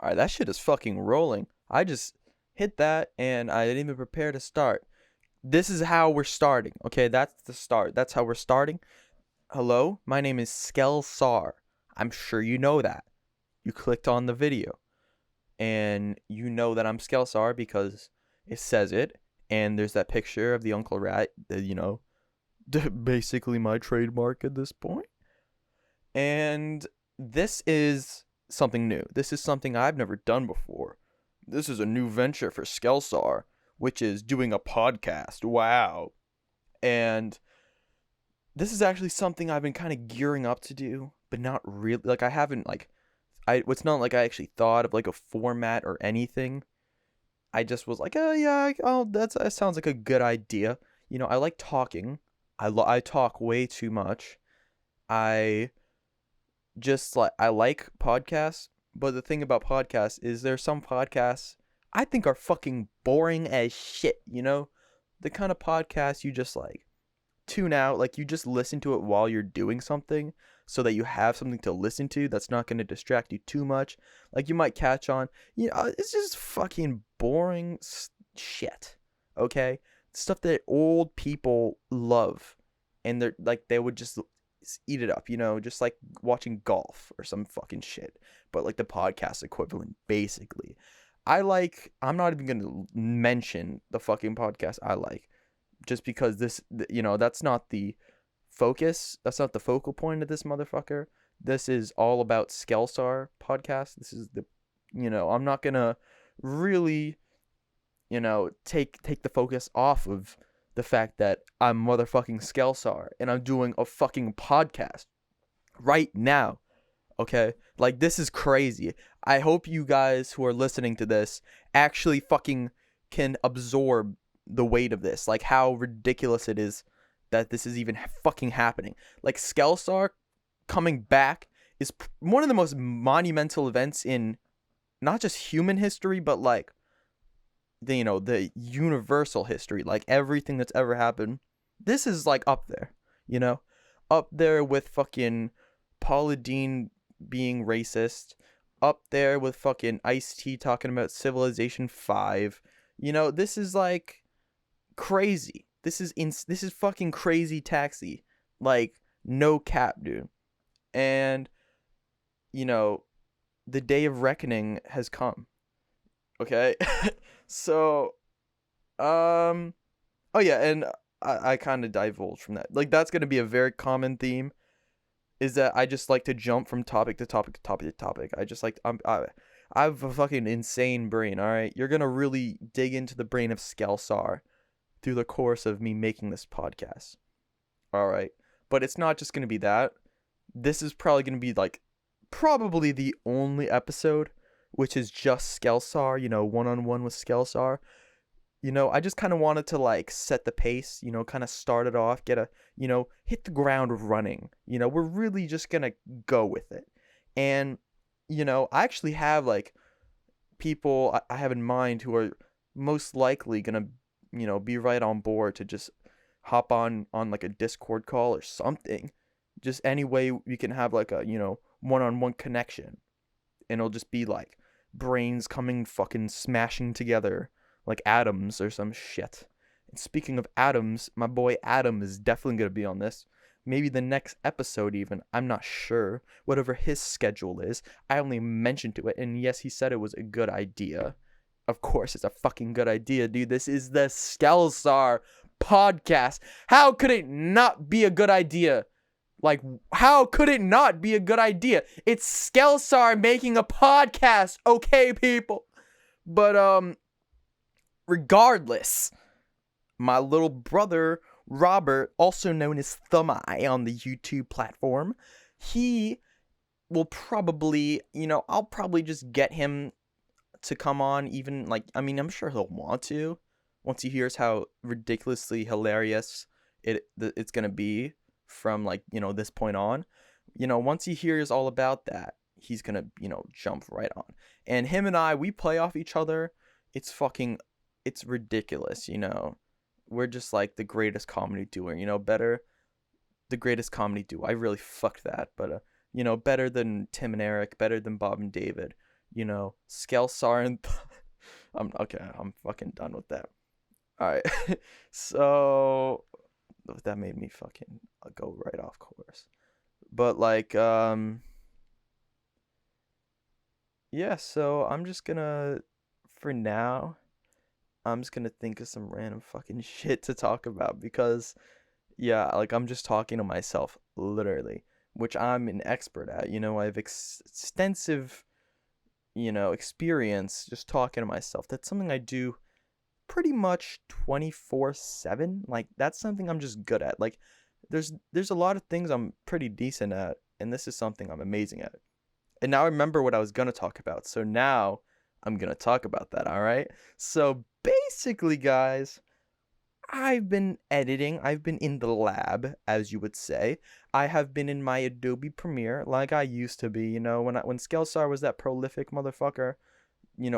All right, that shit is fucking rolling. I just hit that and I didn't even prepare to start. This is how we're starting. Okay, that's the start. That's how we're starting. Hello, my name is Skellsarr. I'm sure you know that. You clicked on the video and you know that I'm Skellsarr because it says it, and there's that picture of the Uncle Rat, basically my trademark at this point. And this is something new. This is something I've never done before. This is a new venture for Skellsarr, which is doing a podcast. Wow. And this is actually something I've been kind of gearing up to do, but not really. Like, I haven't, it's not like I actually thought of, like, a format or anything. I just was like, oh, yeah, that sounds like a good idea. I like talking. I talk way too much. I like podcasts, but the thing about podcasts is there's some podcasts I think are fucking boring as shit, The kind of podcast you just like tune out, like you just listen to it while you're doing something so that you have something to listen to that's not going to distract you too much. Like you might catch on, it's just fucking boring shit, okay? Stuff that old people love and they would just eat it up, just like watching golf or some fucking shit, but like the podcast equivalent, basically. I'm not even going to mention the fucking podcast I like, just because that's not the focus. That's not the focal point of this motherfucker. This is all about Skellsarr Podcast. This is I'm not going to really, take the focus off of the fact that I'm motherfucking Skellsarr and I'm doing a fucking podcast right now. Okay? Like, this is crazy. I hope you guys who are listening to this actually fucking can absorb the weight of this. Like, how ridiculous it is that this is even fucking happening. Like, Skellsarr coming back is one of the most monumental events in not just human history, but like the universal history, like everything that's ever happened. This is like up there, up there with fucking Paula Deen being racist, up there with fucking Ice-T talking about Civilization 5. This is like crazy. This is fucking crazy taxi. Like, no cap, dude. And the day of reckoning has come. Okay? So, oh yeah, and I kind of divulged from that. Like, that's going to be a very common theme, is that I just like to jump from topic to topic to topic to topic. I have a fucking insane brain, all right? You're going to really dig into the brain of Skellsarr through the course of me making this podcast. All right? But it's not just going to be that. This is probably going to be, like, probably the only episode which is just Skellsarr, one-on-one with Skellsarr. I just kind of wanted to, like, set the pace, kind of start it off, hit the ground running. We're really just going to go with it. And, I actually have, like, people I have in mind who are most likely going to, be right on board to just hop on like a Discord call or something. Just any way we can have, like, a, one-on-one connection. And it'll just be like brains coming fucking smashing together like atoms or some shit. And speaking of atoms, my boy Adam is definitely going to be on this. Maybe the next episode even. I'm not sure. Whatever his schedule is. I only mentioned to it. And yes, he said it was a good idea. Of course, it's a fucking good idea, dude. This is the Skellsarr Podcast. How could it not be a good idea? Like, how could it not be a good idea? It's Skellsarr making a podcast, okay, people? But, regardless, my little brother, Robert, also known as Thumai on the YouTube platform, he will probably, I'll probably just get him to come on even, like, I mean, I'm sure he'll want to, once he hears how ridiculously hilarious it's gonna be. From, like, this point on, once he hears all about that, he's gonna, jump right on. And him and I, we play off each other. It's ridiculous, we're just like the greatest comedy duo, the greatest comedy duo. I really fucked that, but better than Tim and Eric, better than Bob and David, Skellsarr and I'm okay. I'm fucking done with that. All right. So that made me fucking go right off course. But like yeah, so I'm just gonna for now I'm just gonna think of some random fucking shit to talk about because yeah, like I'm just talking to myself literally, which I'm an expert at. I have extensive, experience just talking to myself. That's something I do pretty much 24/7. Like that's something I'm just good at. Like there's a lot of things I'm pretty decent at, and this is something I'm amazing at. And now I remember what I was gonna talk about. So now I'm gonna talk about that, all right? So basically, guys, I've been editing. I've been in the lab, as you would say. I have been in my Adobe Premiere like I used to be, when Skellsarr was that prolific motherfucker,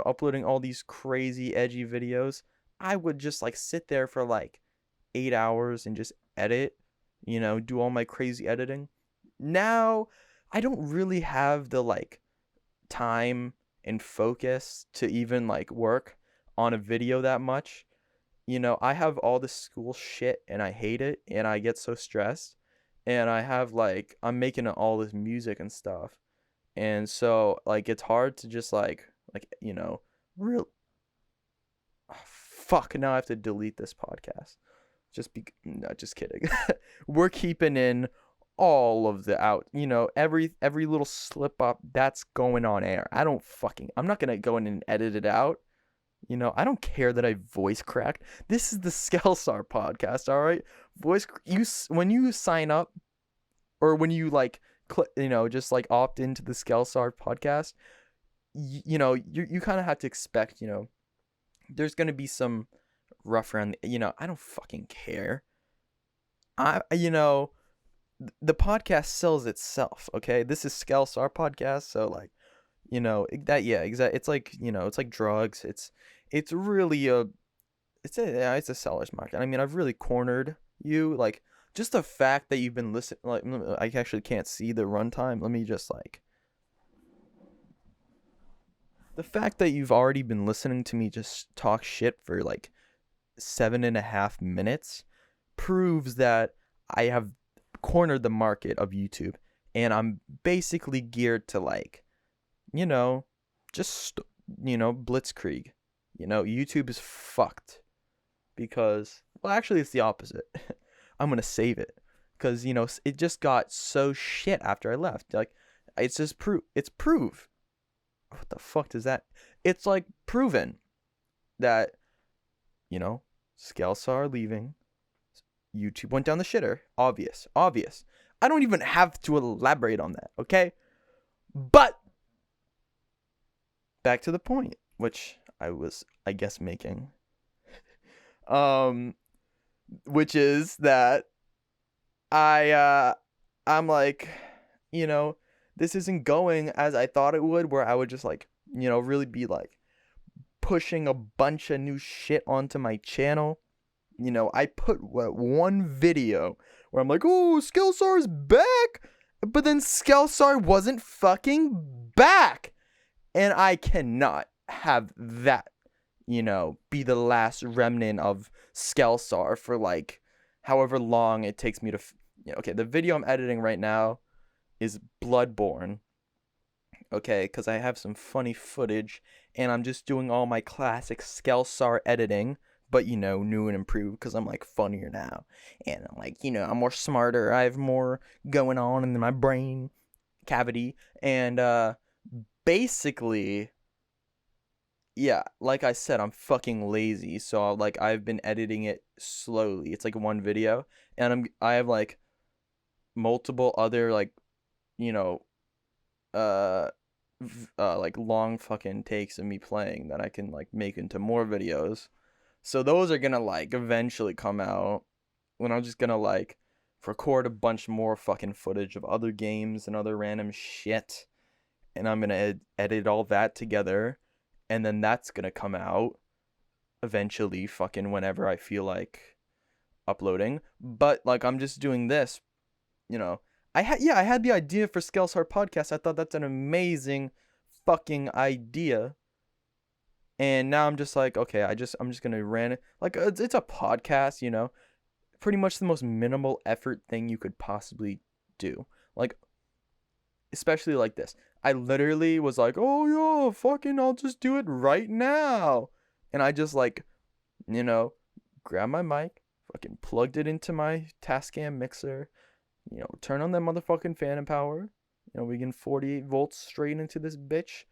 uploading all these crazy edgy videos. I would just like sit there for like 8 hours and just edit, do all my crazy editing. Now, I don't really have the like time and focus to even like work on a video that much. I have all this school shit and I hate it and I get so stressed. And I have like, I'm making all this music and stuff. And so like, it's hard to just real. Oh, fuck, now I have to delete this podcast. No, just kidding. We're keeping in all of the out, every little slip up that's going on air. I'm not going to go in and edit it out. I don't care that I voice cracked. This is the Skellsarr podcast, all right? When you sign up or when you like just like opt into the Skellsarr podcast, you kind of have to expect, there's going to be some rough around, I don't fucking care. The podcast sells itself, okay? This is Skellsarr Podcast, so like, yeah, exactly. It's like, it's like drugs. It's really it's a seller's market. I mean, I've really cornered you. Like, just the fact that you've been listening, like, I actually can't see the runtime. Let me just like, the fact that you've already been listening to me just talk shit for like 7.5 minutes proves that I have cornered the market of YouTube, and I'm basically geared to like, just blitzkrieg. YouTube is fucked because, well, actually it's the opposite. I'm gonna save it because it just got so shit after I left. Like, it's just prove. What the fuck does that? It's like proven that Skellsarr leaving, YouTube went down the shitter. Obvious. I don't even have to elaborate on that, okay? But back to the point, which I was, I guess, making. Which is that I'm like, this isn't going as I thought it would, where I would just like, really be like pushing a bunch of new shit onto my channel. I put one video where I'm like, oh, Skellsarr's back, but then Skellsarr wasn't fucking back, and I cannot have that, be the last remnant of Skellsarr for like however long it takes me to. Okay, the video I'm editing right now is Bloodborne. Okay, because I have some funny footage, and I'm just doing all my classic Skellsarr editing. But, new and improved because I'm, like, funnier now. And I'm, like, I'm more smarter. I have more going on in my brain cavity. And, basically, yeah, like I said, I'm fucking lazy. So, like, I've been editing it slowly. It's, like, one video. And I have, like, multiple other, like, like, long fucking takes of me playing that I can, like, make into more videos. So those are gonna like eventually come out when I'm just gonna like record a bunch more fucking footage of other games and other random shit, and I'm gonna edit all that together, and then that's gonna come out eventually fucking whenever I feel like uploading. But like, I'm just doing this, I had the idea for Skellsarr Podcast. I thought that's an amazing fucking idea. And now I'm just like, okay, I'm just gonna rant it. Like, it's a podcast, you know, pretty much the most minimal effort thing you could possibly do. Like, especially like this. I literally was like, oh yeah, fucking, I'll just do it right now. And I just like, you know, grabbed my mic, fucking plugged it into my Tascam mixer, you know, turn on that motherfucking phantom power. You know, we get 48 volts straight into this bitch.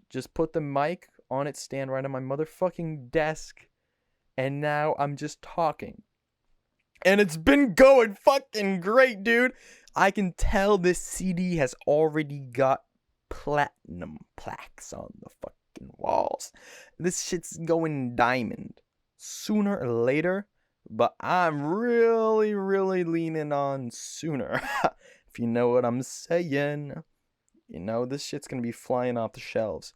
Just put the mic on its stand right on my motherfucking desk. And now I'm just talking. And it's been going fucking great, dude. I can tell this CD has already got platinum plaques on the fucking walls. This shit's going diamond sooner or later, but I'm really, really leaning on sooner. If you know what I'm saying. You know, this shit's gonna be flying off the shelves.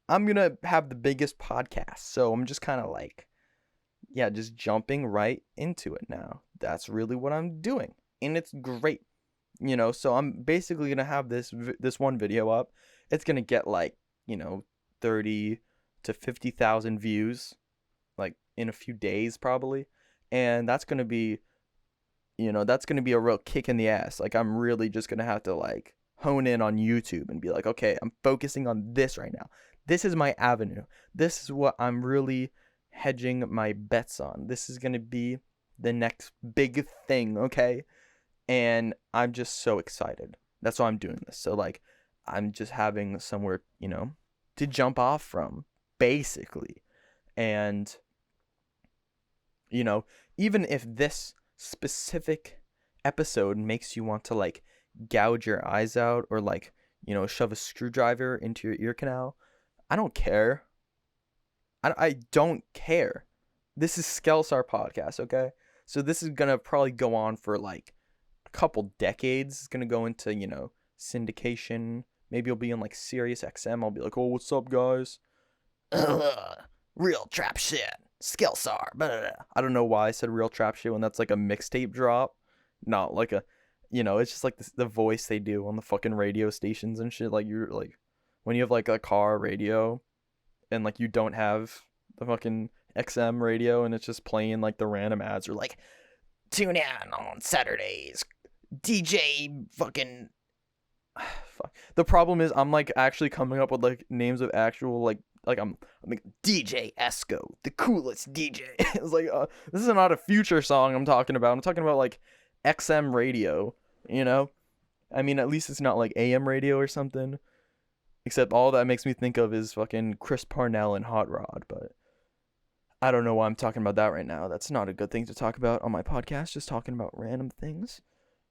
I'm gonna have the biggest podcast, so I'm just kind of like, yeah, just jumping right into it now. That's really what I'm doing, and it's great. You know, so I'm basically gonna have this one video up. It's gonna get like, you know, 30 to 50,000 views, like in a few days probably, and that's gonna be, you know, that's gonna be a real kick in the ass. Like, I'm really just gonna have to like hone in on YouTube and be like, okay, I'm focusing on this right now. This is my avenue. This is what I'm really hedging my bets on. This is gonna be the next big thing, okay? And I'm just so excited. That's why I'm doing this. So like, I'm just having somewhere, you know, to jump off from, basically. And, you know, even if this specific episode makes you want to like gouge your eyes out or like, you know, shove a screwdriver into your ear canal, I don't care. I don't care. This is Skellsarr Podcast, okay? So this is gonna probably go on for like a couple decades. It's gonna go into, you know, syndication. Maybe it'll be on like Sirius XM. I'll be like, oh, what's up, guys? Real trap shit. Skellsarr. Blah, blah, blah. I don't know why I said real trap shit when that's like a mixtape drop. Not like a, you know, it's just like the voice they do on the fucking radio stations and shit. Like, you're like, when you have like a car radio and like you don't have the fucking XM radio and it's just playing like the random ads, or like, tune in on Saturdays, DJ fucking fuck. The problem is I'm like actually coming up with like names of actual like I'm like DJ Esco, the coolest DJ. It's like, this is not a Future song I'm talking about. I'm talking about like XM radio, you know? I mean, at least it's not like AM radio or something. Except all that makes me think of is fucking Chris Parnell and Hot Rod, but I don't know why I'm talking about that right now. That's not a good thing to talk about on my podcast, just talking about random things.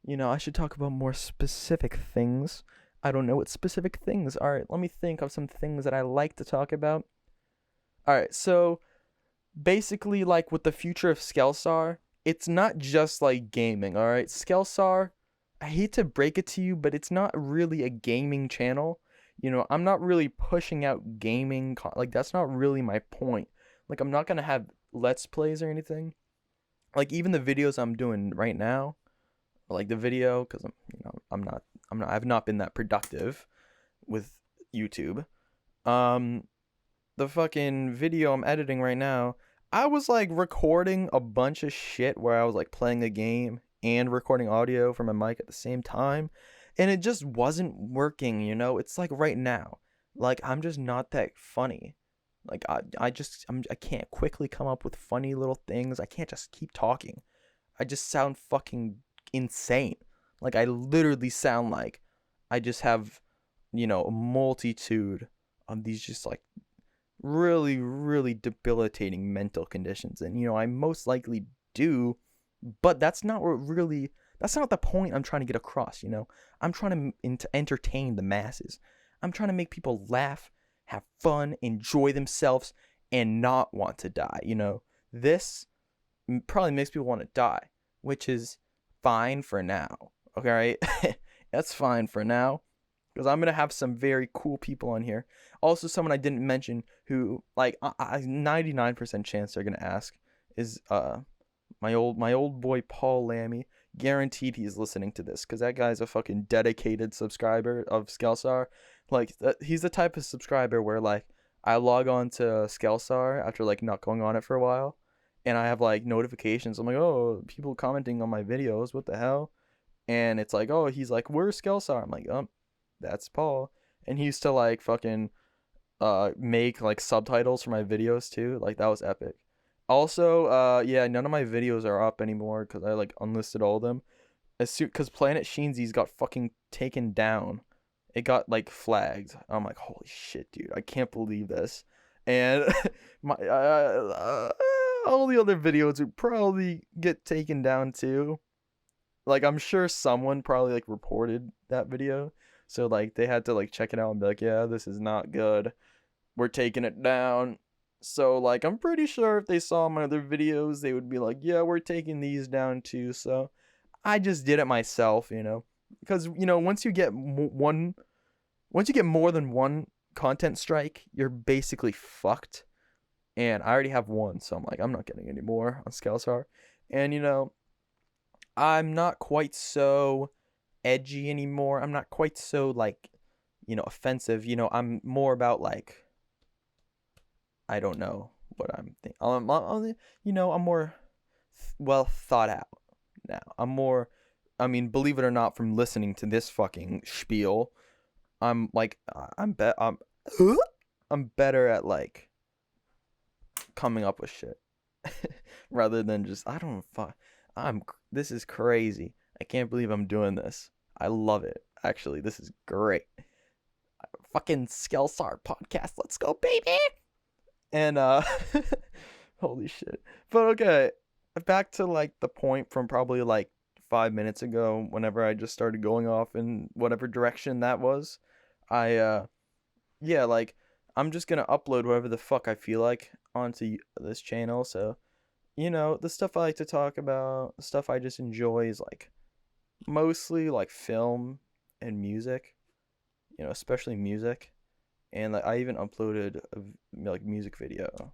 You know, I should talk about more specific things. I don't know what specific things. All right, let me think of some things that I like to talk about. All right, so basically, like with the future of Skellsarr, it's not just like gaming, all right? Skellsarr, I hate to break it to you, but it's not really a gaming channel. You know, I'm not really pushing out gaming. Like, that's not really my point. Like, I'm not going to have Let's Plays or anything. Like, even the videos I'm doing right now, like the video, because I've not been that productive with YouTube. The fucking video I'm editing right now, I was like recording a bunch of shit where I was like playing a game and recording audio from my mic at the same time. And it just wasn't working, you know? It's like right now. Like, I'm just not that funny. Like, I can't quickly come up with funny little things. I can't just keep talking. I just sound fucking insane. Like, I literally sound like I just have, you know, a multitude of these just like really, really debilitating mental conditions. And, you know, I most likely do, but that's not the point I'm trying to get across, you know? I'm trying to entertain the masses. I'm trying to make people laugh, have fun, enjoy themselves, and not want to die, you know? This probably makes people want to die, which is fine for now, okay, right? That's fine for now, because I'm going to have some very cool people on here. Also, someone I didn't mention who, like, 99% chance they're going to ask is my old boy Paul Lammy. Guaranteed he's listening to this, because that guy's a fucking dedicated subscriber of Skellsarr. Like he's the type of subscriber where like I log on to Skellsarr after like not going on it for a while, and I have like notifications. I'm like, oh, people commenting on my videos. What the hell? And it's like, oh, he's like, where's Skellsarr? I'm like, that's Paul. And he used to like fucking make like subtitles for my videos too. Like that was epic. Also, yeah, none of my videos are up anymore because I like unlisted all of them. As soon because Planet Sheensy's got fucking taken down. It got like flagged. I'm like, holy shit, dude! I can't believe this. And my all the other videos would probably get taken down too. Like I'm sure someone probably like reported that video, so like they had to like check it out and be like, yeah, this is not good. We're taking it down. So like I'm pretty sure if they saw my other videos, they would be like, yeah, we're taking these down too. So I just did it myself, because once you get once you get more than one content strike, you're basically fucked. And I already have one, so I'm like, I'm not getting any more on Skellsarr. And I'm not quite so edgy anymore. I'm not quite so like, offensive. I'm more about like, I don't know what I'm thinking. I'm more well thought out now. Believe it or not, from listening to this fucking spiel, I'm like, I'm better at like coming up with shit rather than just this is crazy. I can't believe I'm doing this. I love it. Actually, this is great. Fucking Skellsarr Podcast. Let's go, baby. And holy shit. But okay, back to like the point from probably like 5 minutes ago, whenever I just started going off in whatever direction that was. Like I'm just gonna upload whatever the fuck I feel like onto this channel. So the stuff I like to talk about, the stuff I just enjoy is like mostly like film and music, especially music. And like I even uploaded a like music video,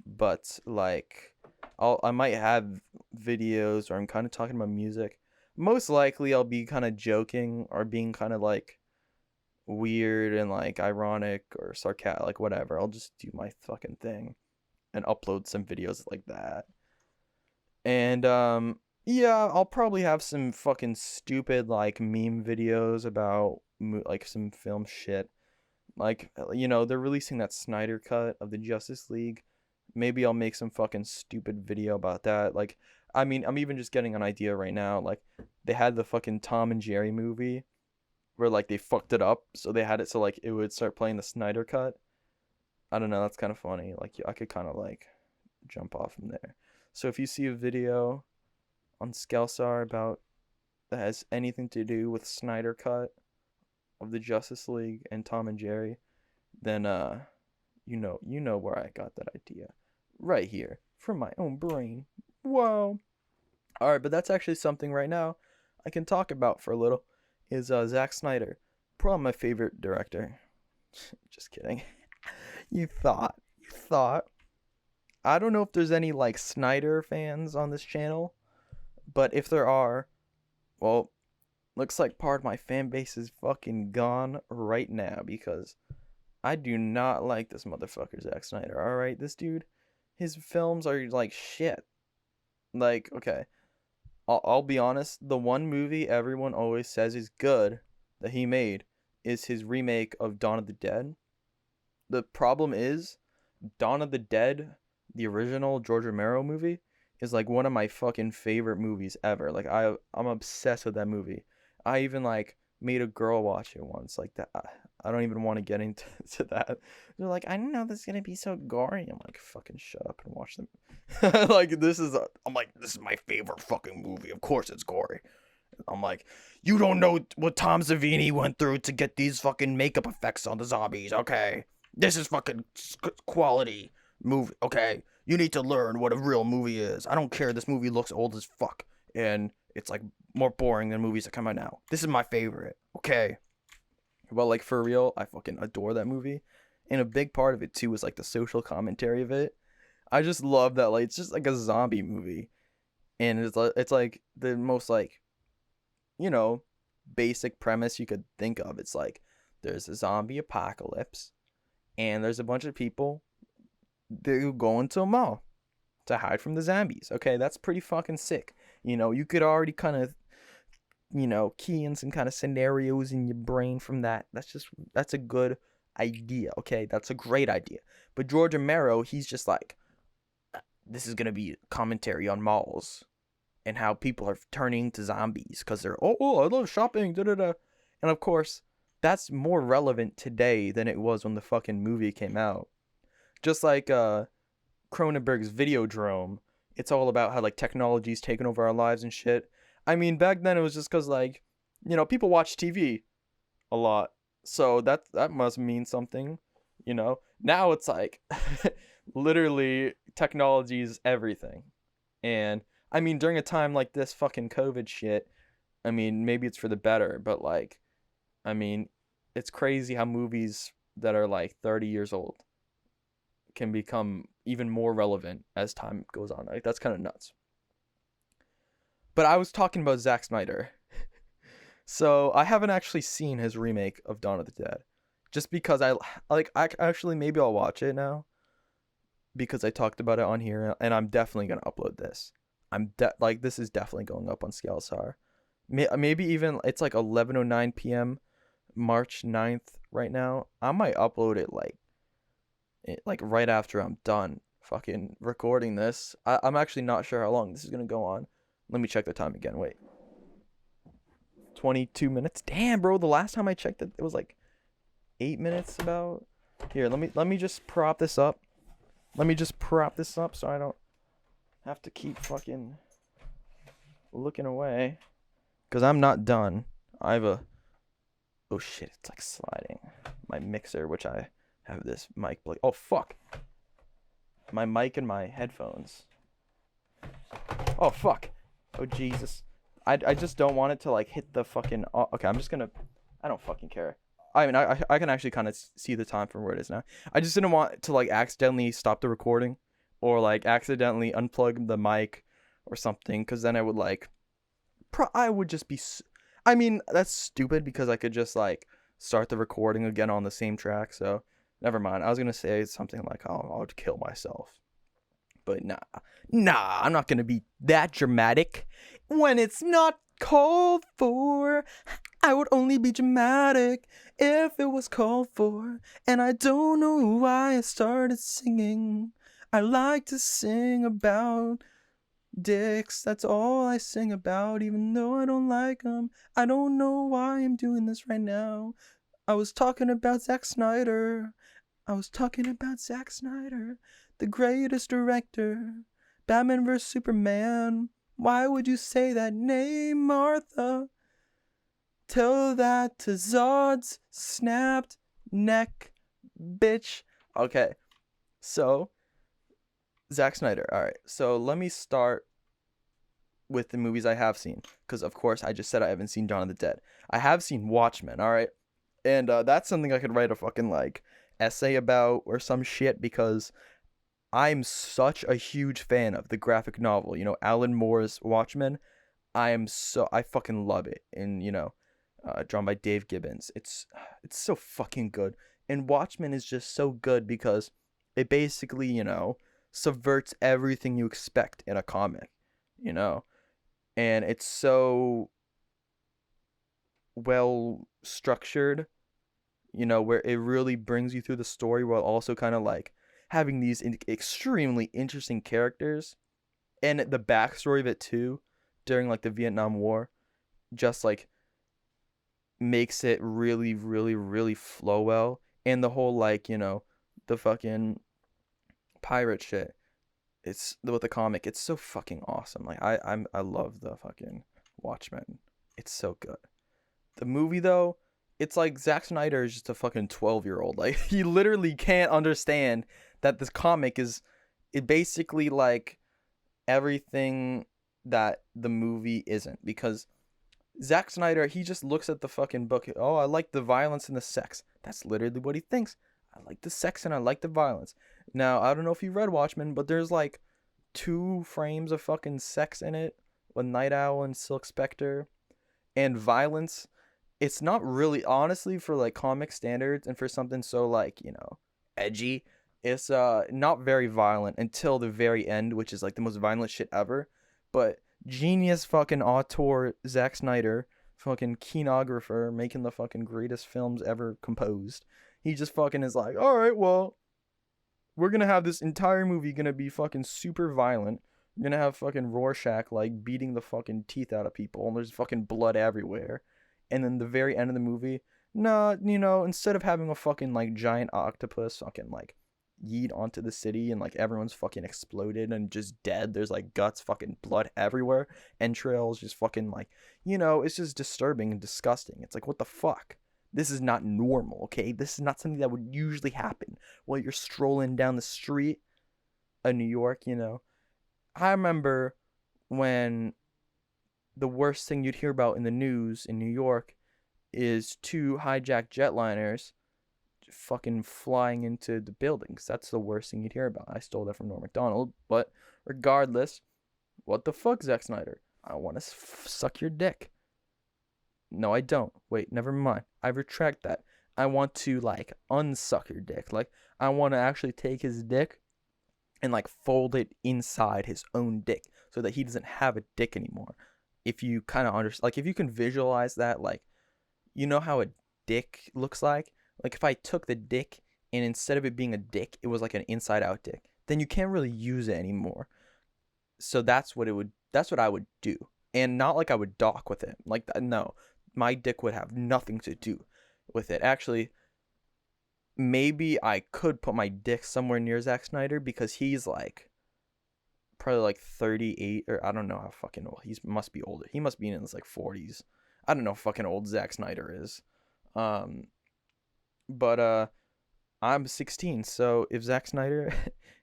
but like I might have videos where I'm kind of talking about music. Most likely I'll be kind of joking or being kind of like weird and like ironic or sarcastic, like whatever. I'll just do my fucking thing and upload some videos like that. And yeah, I'll probably have some fucking stupid like meme videos about like some film shit. Like they're releasing that Snyder cut of the Justice League. Maybe I'll make some fucking stupid video about that. Like I'm even just getting an idea right now. Like they had the fucking Tom and Jerry movie where like they fucked it up, so they had it so like it would start playing the Snyder cut. I don't know, that's kind of funny. Like I could kind of like jump off from there. So if you see a video on Skellsarr about that has anything to do with Snyder cut of the Justice League and Tom and Jerry, then you know where I got that idea. Right here from my own brain. Whoa. All right, but that's actually something right now I can talk about for a little. Is Zack Snyder, probably my favorite director. Just kidding. You thought. I don't know if there's any like Snyder fans on this channel, but if there are, well, looks like part of my fan base is fucking gone right now because I do not like this motherfucker Zack Snyder. All right, this dude, his films are like shit. Like, okay, I'll be honest. The one movie everyone always says is good that he made is his remake of Dawn of the Dead. The problem is, Dawn of the Dead, the original George Romero movie, is like one of my fucking favorite movies ever. Like I'm obsessed with that movie. I even like made a girl watch it once. Like that. I don't even want to get into that. They're like, I didn't know this is gonna be so gory. I'm like, fucking shut up and watch them. I'm like, this is my favorite fucking movie. Of course it's gory. I'm like, you don't know what Tom Savini went through to get these fucking makeup effects on the zombies. Okay, this is fucking quality movie. Okay, you need to learn what a real movie is. I don't care. This movie looks old as fuck and it's like more boring than movies that come out now. This is my favorite. Okay. Well, like for real, I fucking adore that movie. And a big part of it too is like the social commentary of it. I just love that, like, it's just like a zombie movie. And it's like the most like, basic premise you could think of. It's like there's a zombie apocalypse, and there's a bunch of people that go into a mall to hide from the zombies. Okay, that's pretty fucking sick. You could already kind of, key in some kind of scenarios in your brain from that. That's a good idea. Okay, that's a great idea. But George Romero, he's just like, this is gonna be commentary on malls and how people are turning to zombies because they're I love shopping, da da da. And of course, that's more relevant today than it was when the fucking movie came out. Just like Cronenberg's Videodrome, it's all about how like technology's taken over our lives and shit. I mean, back then it was just because like, people watch TV a lot, so that must mean something. Now it's like literally technology is everything. And I mean, during a time like this fucking COVID shit, I mean, maybe it's for the better, but like, I mean, it's crazy how movies that are like 30 years old can become even more relevant as time goes on. Like, that's kind of nuts. But I was talking about Zack Snyder. So I haven't actually seen his remake of Dawn of the Dead. Just because I actually, maybe I'll watch it now. Because I talked about it on here, and I'm definitely going to upload this. This is definitely going up on Skellsarr. Maybe even, it's like 11:09 p.m. March 9th right now. I might upload it like right after I'm done fucking recording this. I'm actually not sure how long this is going to go on. Let me check the time again. Wait. 22 minutes. Damn, bro. The last time I checked it was like 8 minutes about. Here, let me just prop this up. Let me just prop this up so I don't have to keep fucking looking away. Because I'm not done. I have a... Oh shit, it's like sliding. My mixer, which I have this mic plug. Oh fuck. My mic and my headphones. Oh fuck. Oh Jesus. I just don't want it to like hit the fucking... Oh, okay, I'm just gonna... I don't fucking care. I mean, I can actually kind of see the time from where it is now. I just didn't want to like accidentally stop the recording or like accidentally unplug the mic or something, because then I would like... I would just be... I mean, that's stupid because I could just like start the recording again on the same track, so never mind. I was gonna say something like, oh, I'll kill myself. But nah, I'm not gonna be that dramatic when it's not called for. I would only be dramatic if it was called for. And I don't know why I started singing. I like to sing about dicks, that's all I sing about, even though I don't like them. I don't know why I'm doing this right now. I was talking about Zack Snyder. The greatest director. Batman vs. Superman. Why would you say that name, Martha? Tell that to Zod's snapped neck, bitch. Okay, so Zack Snyder. All right, so let me start with the movies I have seen, because of course I just said I haven't seen Dawn of the Dead. I have seen Watchmen. All right, and that's something I could write a fucking like essay about or some shit, because I'm such a huge fan of the graphic novel, Alan Moore's Watchmen. I fucking love it. And, drawn by Dave Gibbons. It's so fucking good. And Watchmen is just so good because it basically, subverts everything you expect in a comic, and it's so well structured, where it really brings you through the story while also kind of like having these extremely interesting characters, and the backstory of it too, during like the Vietnam War, just like makes it really, really, really flow well. And the whole like, the fucking pirate shit, it's with the comic, it's so fucking awesome. Like I love the fucking Watchmen. It's so good. The movie though, it's like Zack Snyder is just a fucking 12-year-old. Like, he literally can't understand that this comic is it basically like everything that the movie isn't, because Zack Snyder, he just looks at the fucking book. Oh, I like the violence and the sex. That's literally what he thinks. I like the sex and I like the violence. Now, I don't know if you read Watchmen, but there's like 2 frames of fucking sex in it with Night Owl and Silk Spectre, and violence. it's not really, honestly, for like comic standards and for something so like, edgy, it's not very violent until the very end, which is like the most violent shit ever. But genius fucking auteur Zack Snyder, fucking kinographer, making the fucking greatest films ever composed. He just fucking is like, all right, well, we're gonna have this entire movie gonna be fucking super violent. We're gonna have fucking Rorschach like beating the fucking teeth out of people, and there's fucking blood everywhere. And then the very end of the movie, nah, instead of having a fucking like giant octopus fucking like yeet onto the city and like everyone's fucking exploded and just dead, there's like guts, fucking blood everywhere, entrails, just fucking like, it's just disturbing and disgusting. It's like, what the fuck? This is not normal, okay? This is not something that would usually happen while you're strolling down the street of New York, I remember when the worst thing you'd hear about in the news in New York is two hijacked jetliners fucking flying into the buildings. That's the worst thing you'd hear about. I stole that from Norm Macdonald, but regardless, what the fuck, Zack Snyder? I want to suck your dick. No, I don't. Wait, never mind. I retract that. I want to, like, unsuck your dick. Like, I want to actually take his dick and, like, fold it inside his own dick so that he doesn't have a dick anymore. If you kind of understand, like, if you can visualize that, like, you know how a dick looks like? Like, if I took the dick and instead of it being a dick, it was like an inside-out dick, then you can't really use it anymore. So that's what I would do. And not like I would dock with it. Like, no. My dick would have nothing to do with it. Actually, maybe I could put my dick somewhere near Zack Snyder because he's like probably like 38, or I don't know how fucking old. He must be older. He must be in his like 40s. I don't know how fucking old Zack Snyder is. But I'm 16, so if Zack Snyder,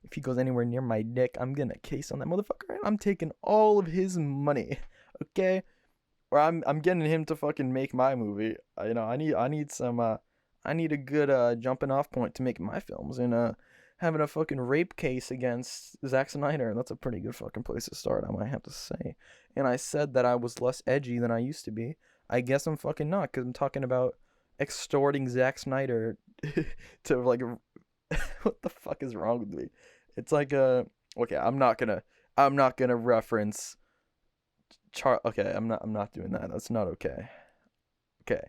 if he goes anywhere near my dick, I'm gonna case on that motherfucker and I'm taking all of his money. Okay? Or I'm getting him to fucking make my movie. I need a good jumping off point to make my films, and having a fucking rape case against Zack Snyder, that's a pretty good fucking place to start, I might have to say. And I said that I was less edgy than I used to be. I guess I'm fucking not, because I'm talking about extorting Zack Snyder to like what the fuck is wrong with me? It's like okay, I'm not gonna reference okay, I'm not doing that. That's not okay. Okay.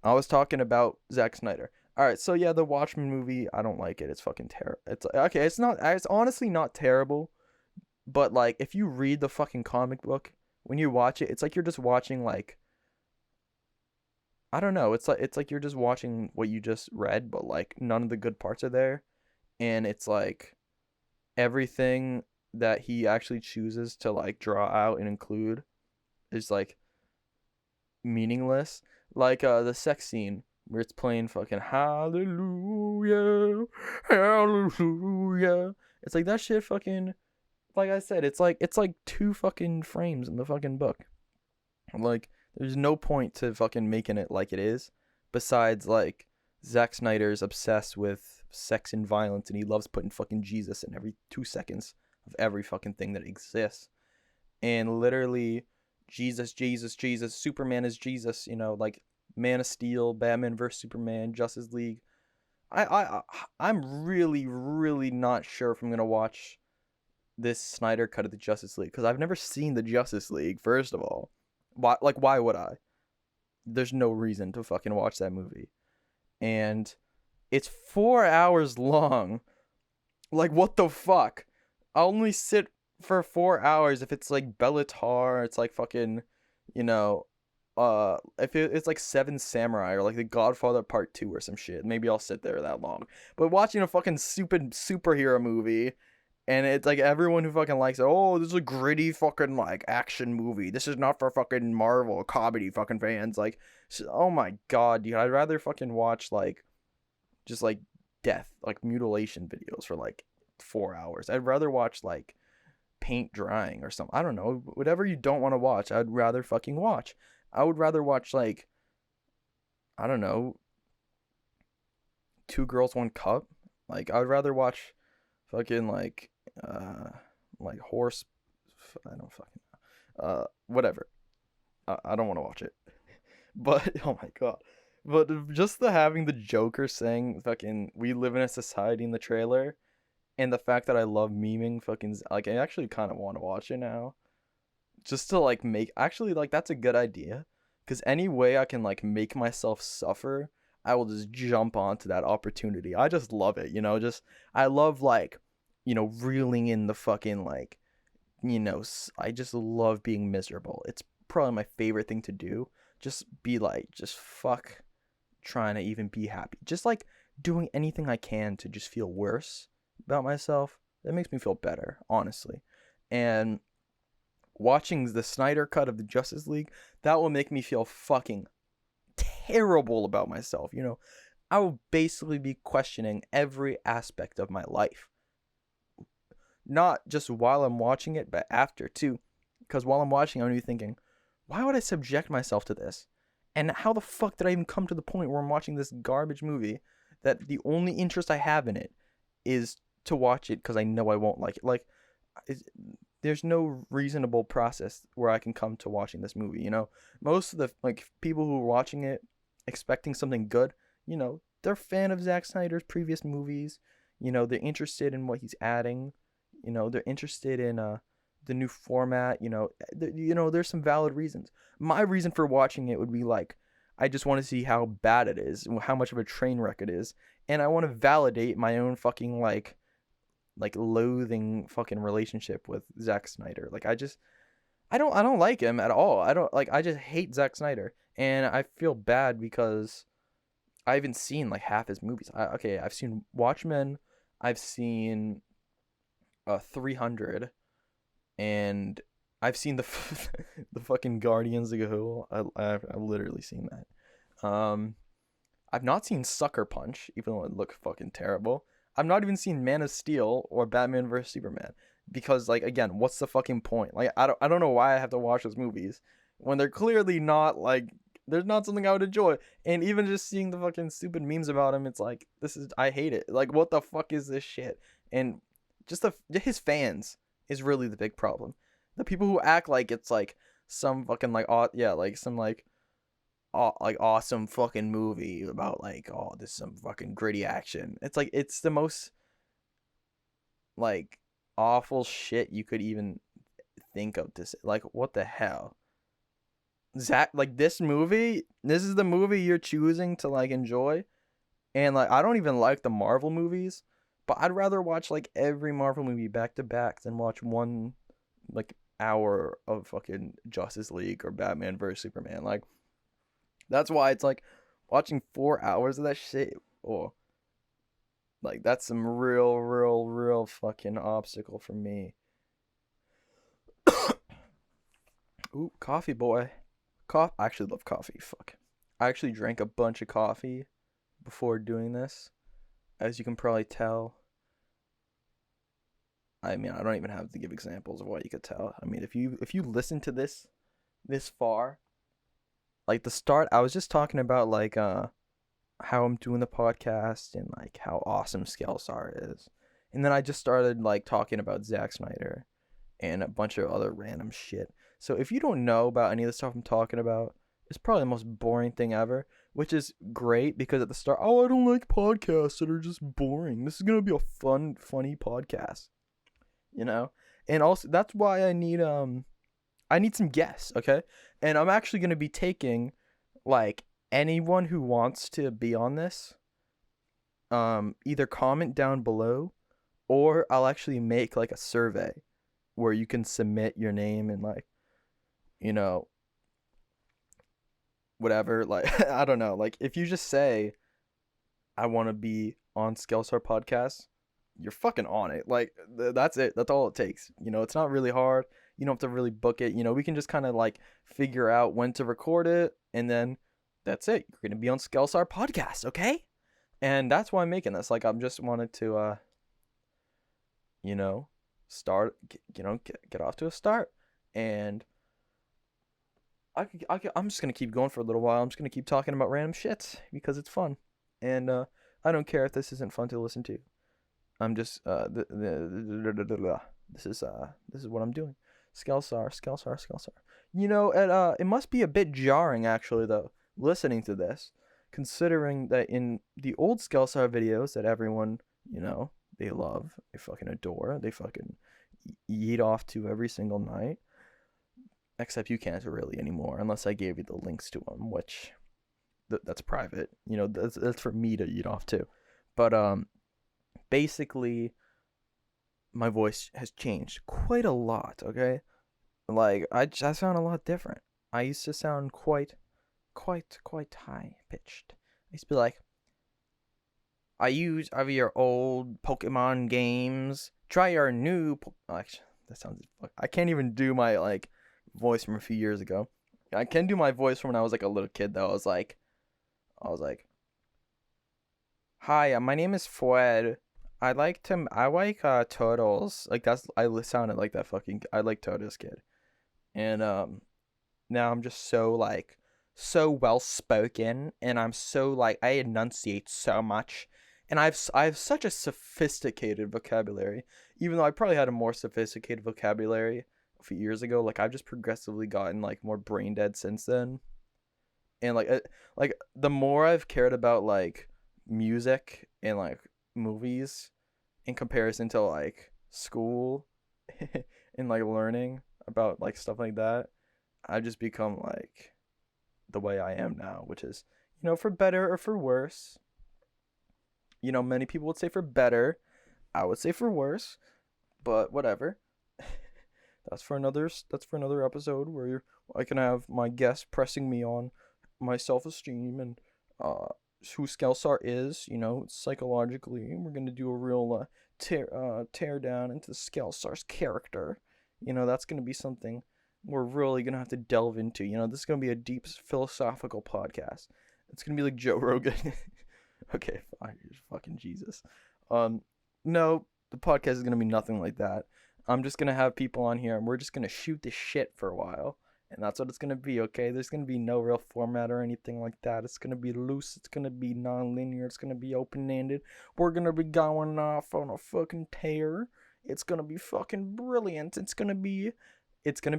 I was talking about Zack Snyder. Alright, so yeah, the Watchmen movie, I don't like it. It's fucking terrible. It's okay, it's honestly not terrible, but like if you read the fucking comic book, when you watch it, it's like you're just watching like, I don't know, it's like you're just watching what you just read, but like none of the good parts are there. And it's like everything that he actually chooses to like draw out and include is like meaningless. Like the sex scene where it's playing fucking hallelujah, hallelujah. It's like that shit fucking, like I said, it's like 2 fucking frames in the fucking book. Like there's no point to fucking making it like it is, besides like Zack Snyder's obsessed with sex and violence and he loves putting fucking Jesus in every 2 seconds of every fucking thing that exists. And literally Jesus, Superman is Jesus, like Man of Steel, Batman vs Superman, Justice League. I'm really not sure if I'm gonna watch this Snyder cut of the Justice League because I've never seen the Justice League. First of all, why would I? There's no reason to fucking watch that movie, and it's 4 hours long. Like, what the fuck? I'll only sit for 4 hours if it's like Bellatar, it's like fucking, if it's like Seven Samurai or like The Godfather Part 2 or some shit, maybe I'll sit there that long. But watching a fucking stupid superhero movie, and it's like everyone who fucking likes it, oh, this is a gritty fucking like action movie. This is not for fucking Marvel comedy fucking fans. Like, oh my god, dude, I'd rather fucking watch like, just like death, like mutilation videos for like 4 hours. I'd rather watch like paint drying or something. I don't know, whatever you don't want to watch, I'd rather fucking watch. I would rather watch like, I don't know, Two Girls One Cup. Like I would rather watch fucking like horse, I don't fucking whatever. I don't want to watch it. But oh my god. But just the having the Joker saying fucking "we live in a society" in the trailer, and the fact that I love memeing fucking like I actually kind of want to watch it now, just to like make actually like that's a good idea, because any way I can like make myself suffer, I will just jump onto that opportunity. I just love it, just I love like reeling in the fucking like I just love being miserable. It's probably my favorite thing to do. Just be like, just fuck trying to even be happy. Just like doing anything I can to just feel worse about myself. That makes me feel better, honestly. And watching the Snyder cut of the Justice League, that will make me feel fucking terrible about myself. I will basically be questioning every aspect of my life. Not just while I'm watching it, but after too. Because while I'm watching, I'm going to be thinking, why would I subject myself to this? And how the fuck did I even come to the point where I'm watching this garbage movie that the only interest I have in it is to watch it because I know I won't like it? Like, there's no reasonable process where I can come to watching this movie, Most of the like people who are watching it expecting something good, they're a fan of Zack Snyder's previous movies. They're interested in what he's adding. They're interested in the new format. There's some valid reasons. My reason for watching it would be like, I just want to see how bad it is, how much of a train wreck it is, and I want to validate my own fucking like loathing fucking relationship with Zack Snyder. Like I don't like him at all. I just hate Zack Snyder, and I feel bad because I haven't seen like half his movies. I've seen Watchmen, I've seen 300, and I've seen the the fucking Guardians of the Galaxy. I've literally seen that. I've not seen Sucker Punch, even though it looked fucking terrible. I've not even seen Man of Steel or Batman vs Superman, because like again, what's the fucking point? Like I don't know why I have to watch those movies when they're clearly not like there's not something I would enjoy. And even just seeing the fucking stupid memes about him, it's like I hate it. Like what the fuck is this shit? And just his fans is really the big problem. The people who act like it's like some fucking like some like awesome fucking movie about like this is some fucking gritty action. It's like it's the most like awful shit you could even think of to say. Like what the hell? Zach, like this is the movie you're choosing to like enjoy? And like I don't even like the Marvel movies, but I'd rather watch like every Marvel movie back to back than watch one like hour of fucking Justice League or Batman vs Superman. Like that's why it's like watching 4 hours of that shit. Oh, like that's some real fucking obstacle for me. Ooh, coffee boy. I actually love coffee. Fuck. I actually drank a bunch of coffee before doing this, as you can probably tell. I mean, I don't even have to give examples of what you could tell. I mean, if you listen to this far, like the start, I was just talking about like how I'm doing the podcast and like how awesome Skellsarr is, and then I just started like talking about Zack Snyder and a bunch of other random shit. So if you don't know about any of the stuff I'm talking about, it's probably the most boring thing ever, which is great because at the start, I don't like podcasts that are just boring. This is gonna be a funny podcast. And also that's why I need some guests, okay? And I'm actually going to be taking like anyone who wants to be on this, either comment down below, or I'll actually make like a survey where you can submit your name and like whatever, like I don't know, like if you just say I want to be on Skellsarr Podcast, you're fucking on it. Like that's it. That's all it takes. It's not really hard. You don't have to really book it. We can just kind of like figure out when to record it, and then that's it. You're gonna be on Skellsarr Podcast, okay? And that's why I'm making this. Like I'm just wanted to start, get off to a start, and I'm just gonna keep going for a little while. I'm just gonna keep talking about random shit because it's fun, and I don't care if this isn't fun to listen to. I'm just this is what I'm doing. Skellsarr. It must be a bit jarring actually though listening to this, considering that in the old Skellsarr videos that everyone, they love, they fucking adore, they fucking yeet off to every single night, except you can't really anymore unless I gave you the links to them, which that's private. That's for me to eat off to. But basically, my voice has changed quite a lot. Okay, like I sound a lot different. I used to sound quite high pitched. I used to be like, I use of your old Pokemon games. Try our new. Actually, that sounds. I can't even do my voice from a few years ago. I can do my voice from when I was like a little kid though. I was like, "Hi, my name is Fred. I like turtles." Like I sounded like that fucking. I like turtles kid, and now I'm just so well spoken, and I'm so I enunciate so much, and I have such a sophisticated vocabulary. Even though I probably had a more sophisticated vocabulary a few years ago, I've just progressively gotten more brain dead since then. And the more I've cared about music and movies in comparison to school and learning about stuff like that, I've just become the way I am now, which is for better or for worse. Many people would say for better. I would say for worse, but whatever. That's for another episode where I can have my guest pressing me on my self-esteem and who Skellsarr is, psychologically. We're gonna do a real tear down into Skellsarr's character. That's gonna be something we're really gonna have to delve into. This is gonna be a deep philosophical podcast. It's gonna be like Joe Rogan. Okay, fine, fucking Jesus. No, the podcast is gonna be nothing like that. I'm just gonna have people on here, and we're just gonna shoot the shit for a while, and that's what it's gonna be. Okay, there's gonna be no real format or anything like that. It's gonna be loose. It's gonna be non-linear. It's gonna be open-ended. We're gonna be going off on a fucking tear. It's gonna be fucking brilliant. It's gonna be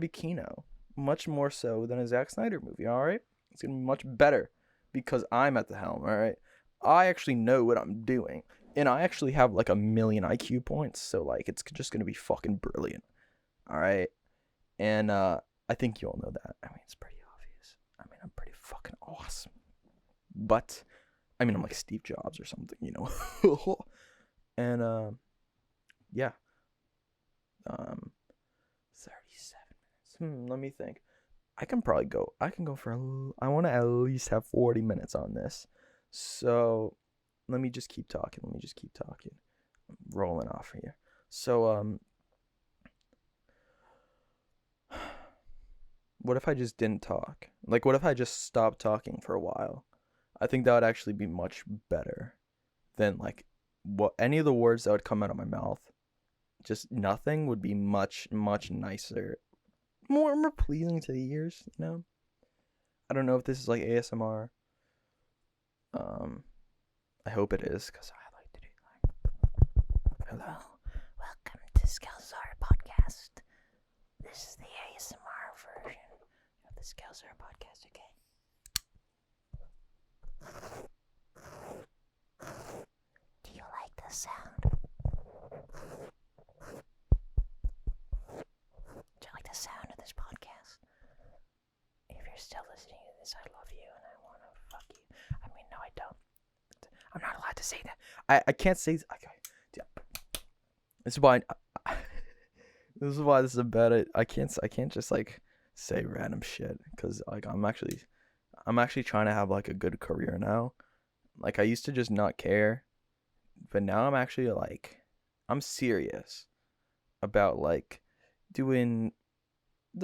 Kino, much more so than a Zack Snyder movie. All right, it's gonna be much better because I'm at the helm. All right, I actually know what I'm doing. And I actually have 1,000,000 IQ points, so it's just gonna be fucking brilliant. All right, and I think you all know that. I mean, it's pretty obvious. I mean, I'm pretty fucking awesome. But I mean, I'm like Steve Jobs or something, And yeah. 37 minutes. Let me think. I can go for I want to at least have 40 minutes on this. So let me just keep talking. I'm rolling off here. So, what if I just didn't talk? What if I just stopped talking for a while? I think that would actually be much better than, what any of the words that would come out of my mouth. Just nothing would be much, much nicer. More pleasing to the ears, I don't know if this is ASMR. I hope it is, because I like to do hello, welcome to Skellsarr Podcast. This is the ASMR version of the Skellsarr Podcast, okay? Do you like the sound? Do you like the sound of this podcast? If you're still listening to this, I love you and I want to fuck you. I mean, no, I don't. I'm not allowed to say that. I can't say. Okay. Yeah. This is why. This is why this is a bad. I can't just say random shit because I'm actually trying to have a good career now. I used to just not care, but now I'm actually I'm serious about doing.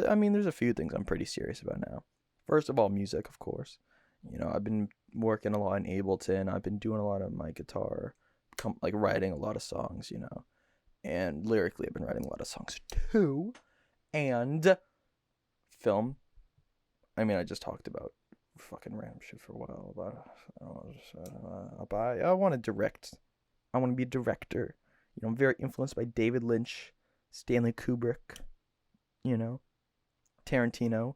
I mean, there's a few things I'm pretty serious about now. First of all, music, of course. I've been working a lot in Ableton. I've been doing a lot of my guitar, writing a lot of songs, and lyrically I've been writing a lot of songs too. And film. I mean, I just talked about fucking random shit for a while, but I want to direct. I want to be a director. I'm very influenced by David Lynch, Stanley Kubrick, Tarantino,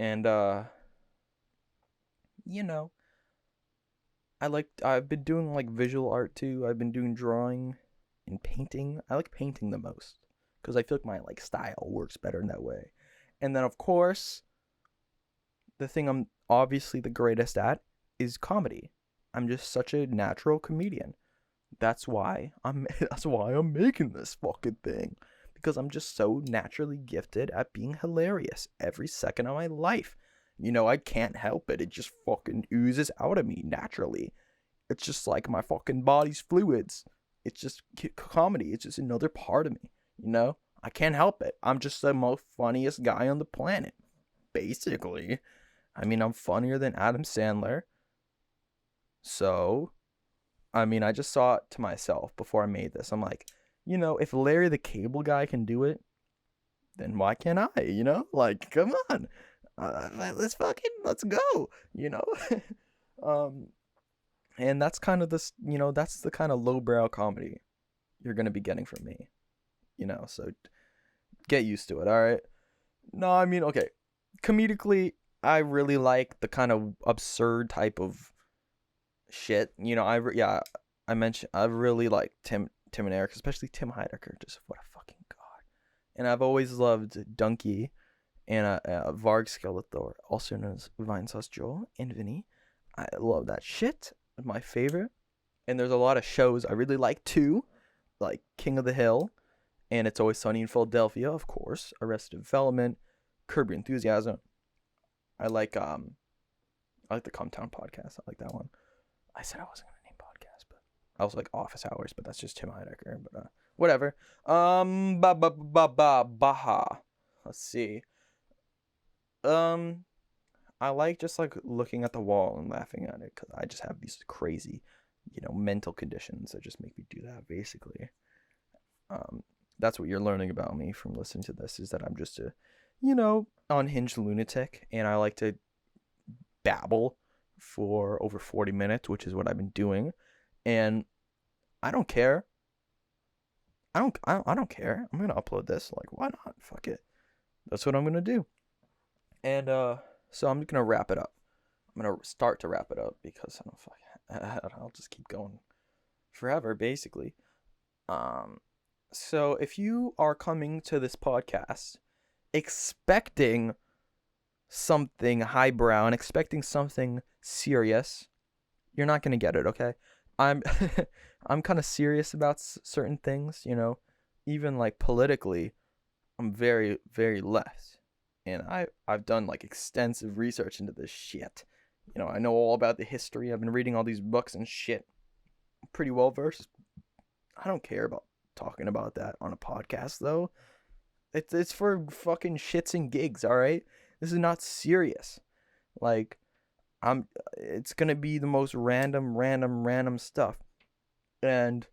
and you know, I've been doing like visual art too. I've been doing drawing and painting. I like painting the most because I feel like my like style works better in that way. And then of course, the thing I'm obviously the greatest at is comedy. I'm just such a natural comedian. That's why I'm making this fucking thing. Because I'm just so naturally gifted at being hilarious every second of my life. I can't help it. It just fucking oozes out of me naturally. It's just like my fucking body's fluids. It's just comedy. It's just another part of me. I can't help it. I'm just the most funniest guy on the planet. Basically. I mean, I'm funnier than Adam Sandler. So, I mean, I just saw it to myself before I made this. I'm like, if Larry the Cable Guy can do it, then why can't I? Like, come on, let's go. And that's kind of this, that's the kind of lowbrow comedy you're gonna be getting from me, So get used to it, all right? No, I mean, okay, comedically, I really like the kind of absurd type of shit. I mentioned I really like Tim and Eric, especially Tim Heidecker. Just what a fucking god. And I've always loved Donkey and Varg Skeletor, also known as Vinesauce Joel and Vinny. I love that shit. My favorite. And there's a lot of shows I really like too, like King of the Hill, and It's Always Sunny in Philadelphia, of course, Arrested Development, Curb Your Enthusiasm. I like the Comtown podcast. I like that one. I said I wasn't gonna name podcast, but I was like Office Hours, but that's just Tim Heidecker. But whatever. Baha. Let's see. I like just like looking at the wall and laughing at it because I just have these crazy, mental conditions that just make me do that. Basically, that's what you're learning about me from listening to this, is that I'm just a, unhinged lunatic, and I like to babble for over 40 minutes, which is what I've been doing, and I don't care. I don't care. I'm gonna upload this. Like, why not? Fuck it. That's what I'm gonna do. And so I'm gonna wrap it up. I'm gonna start to wrap it up because I'll just keep going forever, basically. So if you are coming to this podcast expecting something highbrow and expecting something serious, you're not gonna get it. Okay, I'm I'm kind of serious about certain things. Even like politically, I'm very, very left, and I've done like extensive research into this shit. I know all about the history. I've been reading all these books and shit. I'm pretty well versed. I don't care about talking about that on a podcast though. It's for fucking shits and gigs, all right? This is not serious. Like, it's gonna be the most random stuff. And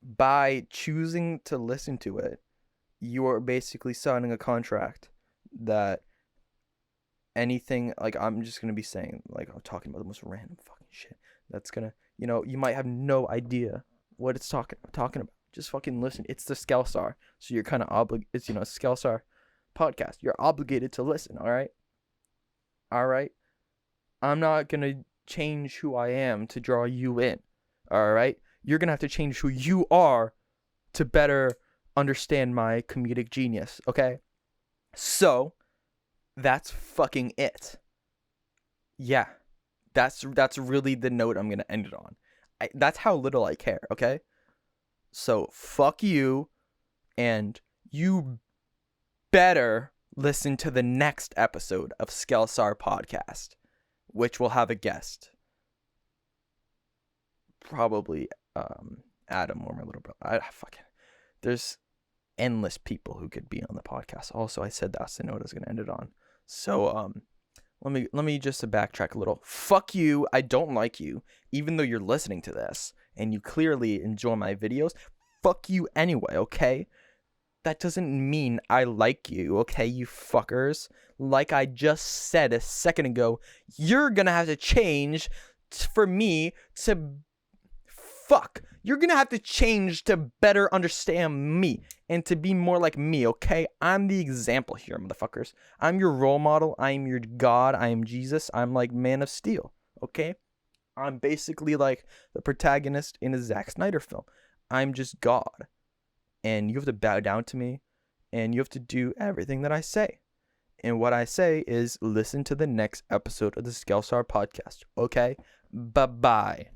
by choosing to listen to it, you are basically signing a contract that anything, like, I'm just gonna be saying, like, I'm talking about the most random fucking shit. That's gonna, you might have no idea what it's talking about. Just fucking listen. It's the Skellsarr. So you're kind of obligated. It's, Skellsarr Podcast. You're obligated to listen, all right? All right? I'm not going to change who I am to draw you in, all right? You're going to have to change who you are to better understand my comedic genius, okay? So, that's fucking it. Yeah. That's really the note I'm going to end it on. That's how little I care, okay? So, fuck you, and you better listen to the next episode of Skellsarr Podcast, which will have a guest. Probably Adam or my little brother. There's endless people who could be on the podcast. Also, I said that's the note I was going to end it on. So, let me just backtrack a little. Fuck you. I don't like you, even though you're listening to this and you clearly enjoy my videos. Fuck you anyway, okay? That doesn't mean I like you, okay, you fuckers? Like I just said a second ago, you're gonna have to change for me to... Fuck. You're gonna have to change to better understand me and to be more like me, okay? I'm the example here, motherfuckers. I'm your role model. I'm your God. I am Jesus. I'm like Man of Steel, okay? I'm basically like the protagonist in a Zack Snyder film. I'm just God. And you have to bow down to me, and you have to do everything that I say. And what I say is listen to the next episode of the Skellsarr Podcast, okay? Bye-bye.